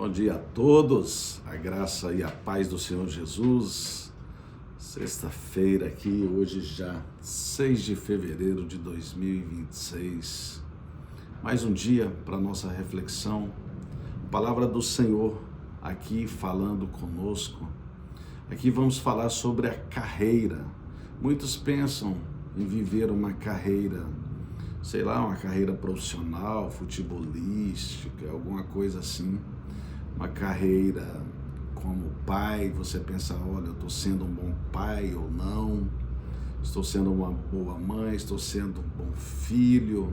Bom dia a todos, a graça e a paz do Senhor Jesus. Sexta-feira aqui, hoje já 6 de fevereiro de 2026. Mais um dia para nossa reflexão. Palavra do Senhor aqui falando conosco. Aqui vamos falar sobre a carreira. Muitos pensam em viver uma carreira, sei lá, uma carreira profissional, futebolística, alguma coisa assim. Uma carreira como pai, você pensa, olha, eu estou sendo um bom pai ou não, estou sendo uma boa mãe, estou sendo um bom filho,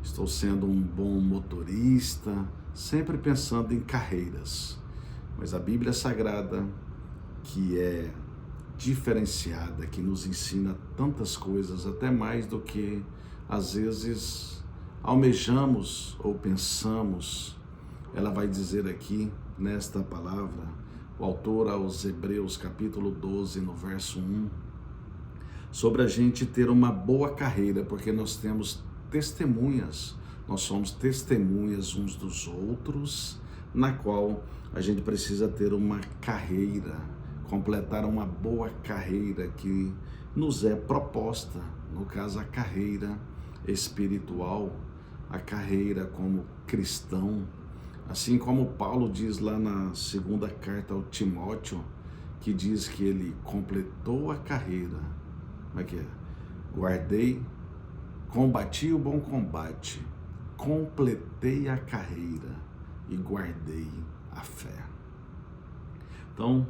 estou sendo um bom motorista, sempre pensando em carreiras. Mas a Bíblia Sagrada, que é diferenciada, que nos ensina tantas coisas, até mais do que às vezes almejamos ou pensamos, ela vai dizer aqui, nesta palavra, o autor aos Hebreus, capítulo 12, no verso 1, sobre a gente ter uma boa carreira, porque nós temos testemunhas, nós somos testemunhas uns dos outros, na qual a gente precisa ter uma carreira, completar uma boa carreira que nos é proposta, no caso a carreira espiritual, a carreira como cristão, assim como Paulo diz lá na segunda carta ao Timóteo, que diz que ele completou a carreira, como é que é? Combati o bom combate, completei a carreira e guardei a fé. Então,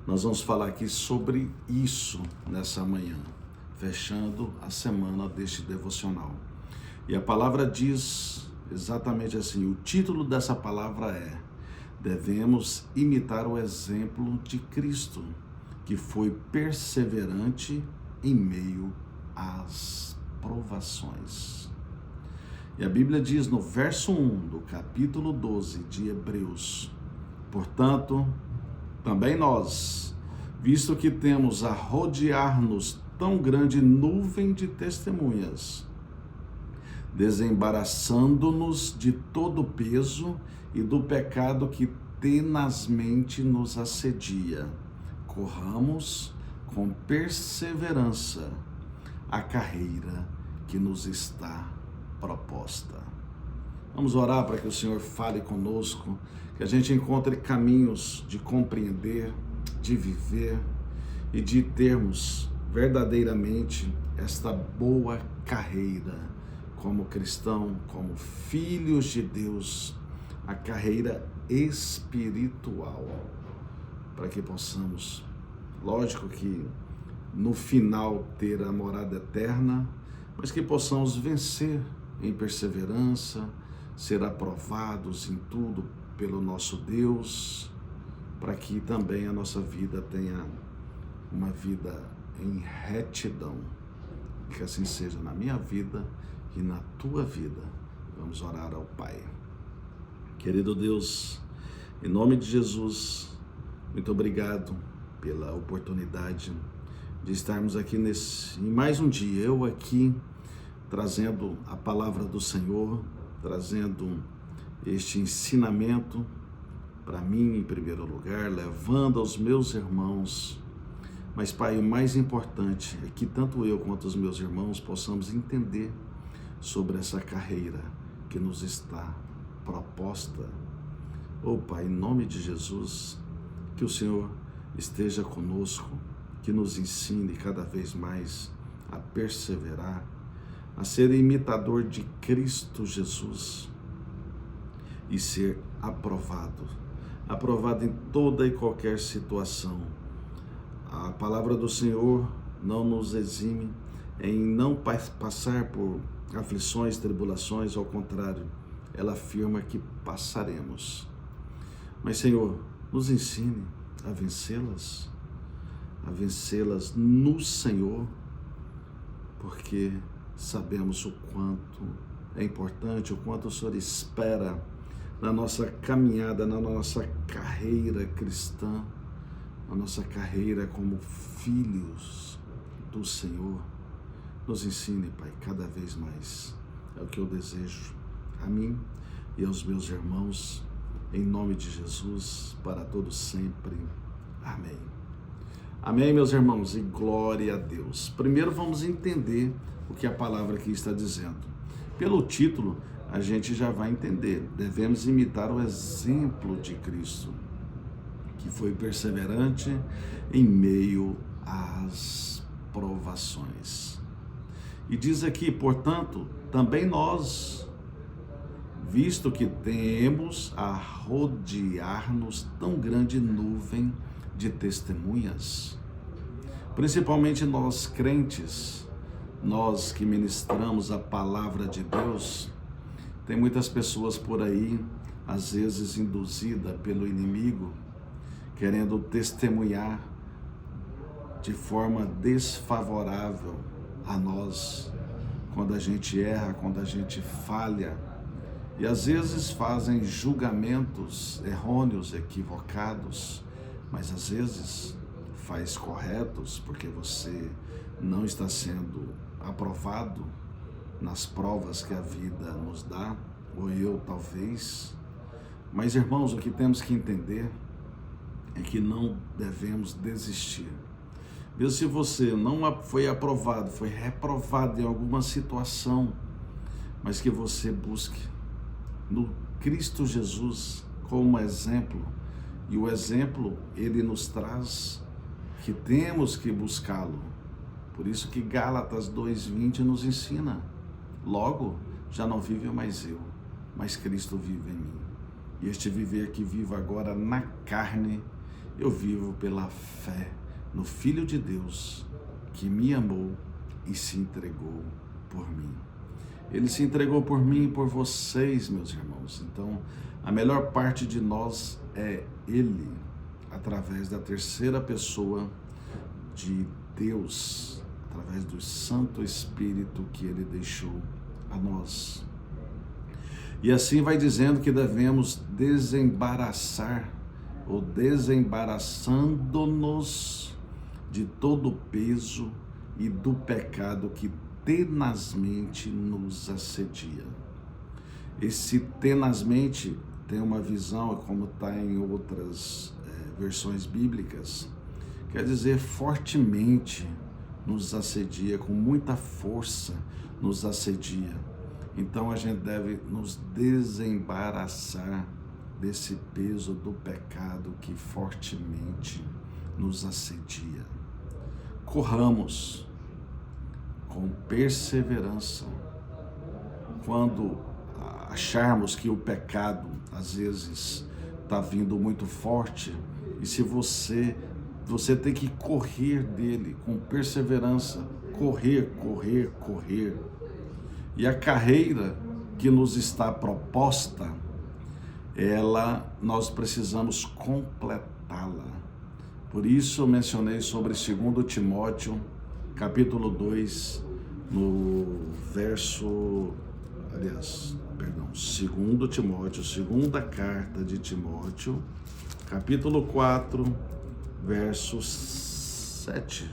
nós vamos falar aqui sobre isso nessa manhã, fechando a semana deste devocional. E a palavra diz exatamente assim, o título dessa palavra é: devemos imitar o exemplo de Cristo, que foi perseverante em meio às provações. E a Bíblia diz no verso 1 do capítulo 12 de Hebreus: portanto, também nós, visto que temos a rodear-nos tão grande nuvem de testemunhas, desembaraçando-nos de todo o peso e do pecado que tenazmente nos assedia, corramos com perseverança a carreira que nos está proposta. Vamos orar para que o Senhor fale conosco, que a gente encontre caminhos de compreender, de viver e de termos verdadeiramente esta boa carreira como cristão, como filhos de Deus, a carreira espiritual, para que possamos, lógico que no final ter a morada eterna, mas que possamos vencer em perseverança, ser aprovados em tudo pelo nosso Deus, para que também a nossa vida tenha uma vida em retidão, que assim seja na minha vida e na tua vida. Vamos orar ao Pai. Querido Deus, em nome de Jesus, muito obrigado pela oportunidade de estarmos aqui em mais um dia, eu aqui trazendo a palavra do Senhor, trazendo este ensinamento para mim em primeiro lugar, levando aos meus irmãos. Mas, Pai, o mais importante é que tanto eu quanto os meus irmãos possamos entender sobre essa carreira que nos está proposta. Oh, Pai, em nome de Jesus, que o Senhor esteja conosco, que nos ensine cada vez mais a perseverar, a ser imitador de Cristo Jesus e ser aprovado em toda e qualquer situação. A palavra do Senhor não nos exime em não passar por aflições, tribulações, ao contrário, ela afirma que passaremos. Mas, Senhor, nos ensine a vencê-las no Senhor, porque sabemos o quanto é importante, o quanto o Senhor espera na nossa caminhada, na nossa carreira cristã, na nossa carreira como filhos do Senhor. Nos ensine, Pai, cada vez mais. É o que eu desejo a mim e aos meus irmãos, em nome de Jesus, para todos sempre. Amém. Amém, meus irmãos, e glória a Deus. Primeiro vamos entender o que a palavra aqui está dizendo. Pelo título, a gente já vai entender. Devemos imitar o exemplo de Cristo, que foi perseverante em meio às provações. E diz aqui, portanto, também nós, visto que temos a rodear-nos tão grande nuvem de testemunhas, principalmente nós crentes, nós que ministramos a palavra de Deus. Tem muitas pessoas por aí, às vezes induzida pelo inimigo, querendo testemunhar de forma desfavorável a nós, quando a gente erra, quando a gente falha, e às vezes fazem julgamentos errôneos, equivocados, mas às vezes faz corretos, porque você não está sendo aprovado nas provas que a vida nos dá, ou eu talvez. Mas, irmãos, o que temos que entender é que não devemos desistir. Mesmo se você não foi aprovado, foi reprovado em alguma situação, mas que você busque no Cristo Jesus como exemplo, e o exemplo ele nos traz que temos que buscá-lo. Por isso que Gálatas 2:20 nos ensina: logo, já não vive mais eu, mas Cristo vive em mim. E este viver que vivo agora na carne, eu vivo pela fé no Filho de Deus, que me amou e se entregou por mim. Ele se entregou por mim e por vocês, meus irmãos. Então, a melhor parte de nós é Ele, através da terceira pessoa de Deus, através do Santo Espírito que Ele deixou a nós. E assim vai dizendo que devemos desembaraçar, ou desembaraçando-nos de todo o peso e do pecado que tenazmente nos assedia. Esse tenazmente tem uma visão, como está em outras versões bíblicas, quer dizer fortemente nos assedia, com muita força nos assedia. Então a gente deve nos desembaraçar desse peso do pecado que fortemente nos assedia. Corramos com perseverança. Quando acharmos que o pecado às vezes está vindo muito forte, e se você tem que correr dele com perseverança, correr. E a carreira que nos está proposta, nós precisamos completá-la. Por isso eu mencionei sobre 2 Timóteo, capítulo 2, no verso, 2 Timóteo, segunda carta de Timóteo, capítulo 4, verso 7.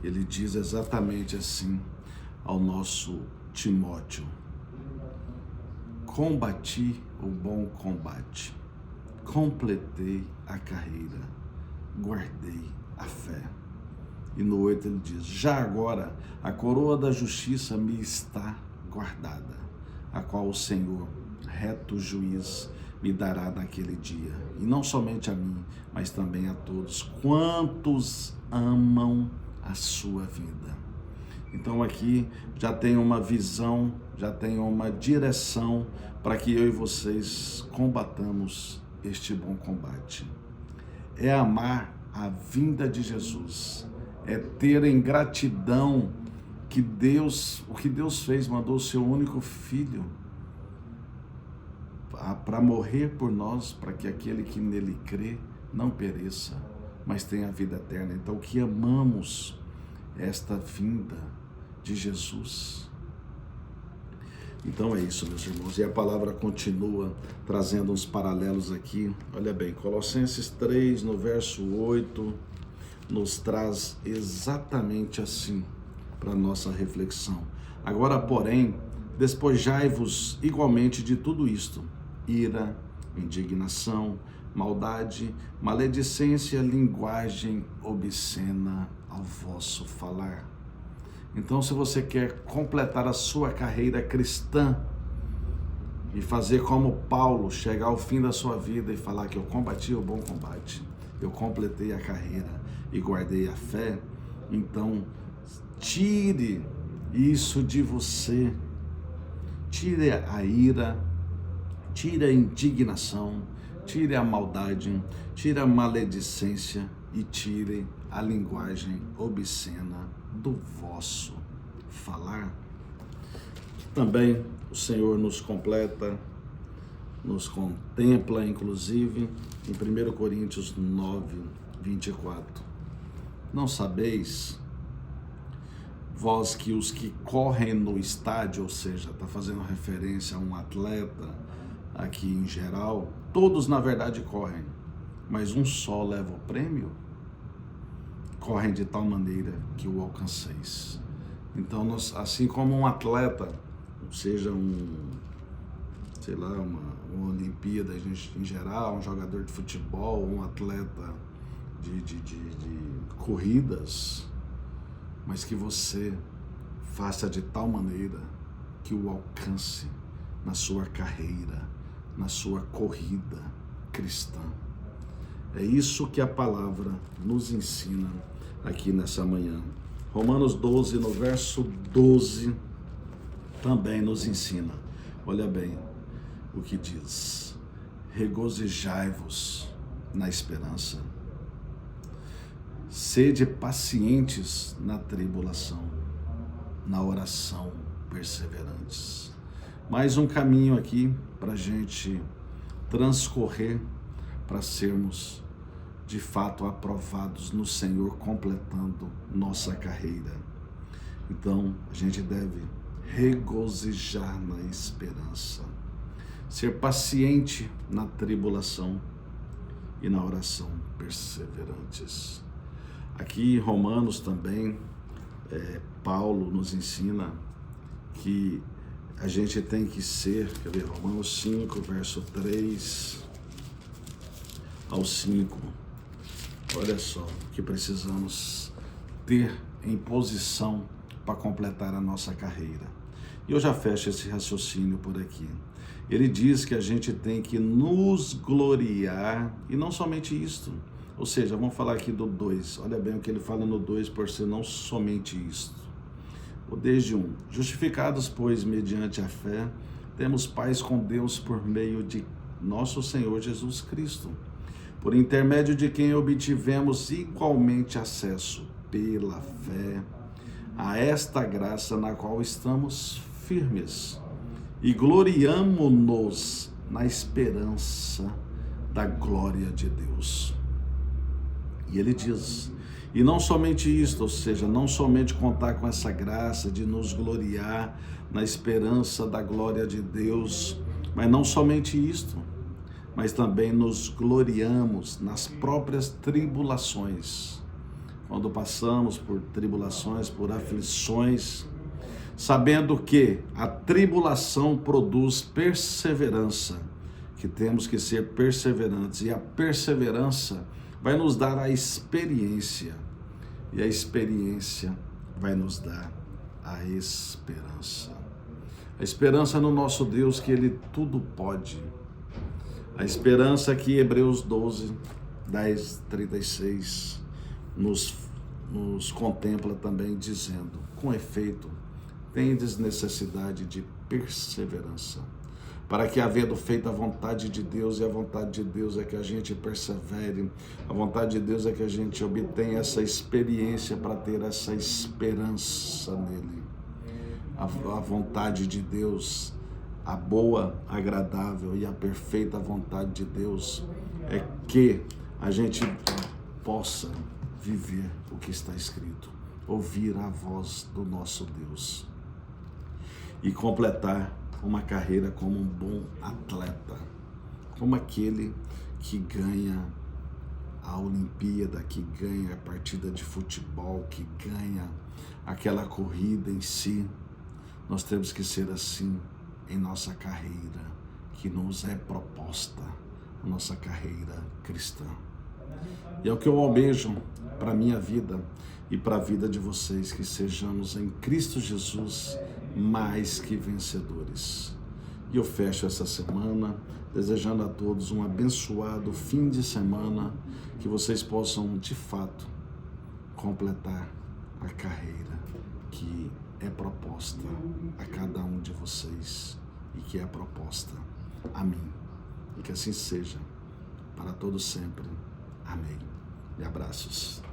Ele diz exatamente assim ao nosso Timóteo: combati o bom combate, completei a carreira, guardei a fé. E no 8 ele diz: já agora a coroa da justiça me está guardada, a qual o Senhor, reto juiz, me dará naquele dia, e não somente a mim, mas também a todos quantos amam a sua vida. Então aqui já tem uma visão, já tem uma direção para que eu e vocês combatamos este bom combate. É amar a vinda de Jesus, é ter em gratidão que o que Deus fez, mandou o seu único filho para morrer por nós, para que aquele que nele crê não pereça, mas tenha vida eterna. Então que amamos esta vinda de Jesus. Então é isso, meus irmãos, e a palavra continua trazendo uns paralelos aqui. Olha bem, Colossenses 3, no verso 8, nos traz exatamente assim para a nossa reflexão. Agora, porém, despojai-vos igualmente de tudo isto: ira, indignação, maldade, maledicência, linguagem obscena ao vosso falar. Então, se você quer completar a sua carreira cristã e fazer como Paulo, chegar ao fim da sua vida e falar que eu combati o bom combate, eu completei a carreira e guardei a fé, então tire isso de você, tire a ira, tire a indignação, tire a maldade, tire a maledicência e tire a linguagem obscena do vosso falar. Também o Senhor nos completa, nos contempla, inclusive, em 1 Coríntios 9, 24. Não sabeis, vós que os que correm no estádio, ou seja, está fazendo referência a um atleta aqui em geral, todos na verdade correm, mas um só leva o prêmio? Correm de tal maneira que o alcanceis. Então, nós, assim como um atleta, seja uma Olimpíada em geral, um jogador de futebol, um atleta de corridas, mas que você faça de tal maneira que o alcance na sua carreira, na sua corrida cristã. É isso que a palavra nos ensina aqui nessa manhã. Romanos 12, no verso 12, também nos ensina. Olha bem o que diz: regozijai-vos na esperança, sede pacientes na tribulação, na oração perseverantes. Mais um caminho aqui para a gente transcorrer, para sermos de fato aprovados no Senhor, completando nossa carreira. Então, a gente deve regozijar na esperança, ser paciente na tribulação e na oração perseverantes. Aqui em Romanos também, Paulo nos ensina que a gente tem que ser, quer ver, Romanos 5, verso 3 ao 5. Olha só o que precisamos ter em posição para completar a nossa carreira. E eu já fecho esse raciocínio por aqui. Ele diz que a gente tem que nos gloriar, e não somente isto. Ou seja, vamos falar aqui do 2. Olha bem o que ele fala no 2, por ser não somente isto. Desde 1. Justificados, pois, mediante a fé, temos paz com Deus por meio de nosso Senhor Jesus Cristo, por intermédio de quem obtivemos igualmente acesso, pela fé, a esta graça na qual estamos firmes, e gloriamo-nos na esperança da glória de Deus. E ele diz, e não somente isto, ou seja, não somente contar com essa graça de nos gloriar na esperança da glória de Deus, mas não somente isto, mas também nos gloriamos nas próprias tribulações. Quando passamos por tribulações, por aflições, sabendo que a tribulação produz perseverança, que temos que ser perseverantes, e a perseverança vai nos dar a experiência, e a experiência vai nos dar a esperança. A esperança no nosso Deus, que Ele tudo pode. A esperança que Hebreus 12, 10, 36 nos contempla também, dizendo, com efeito, tendes necessidade de perseverança, para que, havendo feito a vontade de Deus, e a vontade de Deus é que a gente persevere, a vontade de Deus é que a gente obtenha essa experiência para ter essa esperança nele. A vontade de Deus, a boa, agradável e a perfeita vontade de Deus é que a gente possa viver o que está escrito, ouvir a voz do nosso Deus e completar uma carreira como um bom atleta, como aquele que ganha a Olimpíada, que ganha a partida de futebol, que ganha aquela corrida em si. Nós temos que ser assim em nossa carreira que nos é proposta a nossa carreira cristã. E é o que eu almejo para a minha vida e para a vida de vocês, que sejamos em Cristo Jesus mais que vencedores. E eu fecho essa semana desejando a todos um abençoado fim de semana, que vocês possam de fato completar a carreira que é proposta a cada um de vocês e que é proposta a mim. E que assim seja para todos sempre. Amém. E abraços.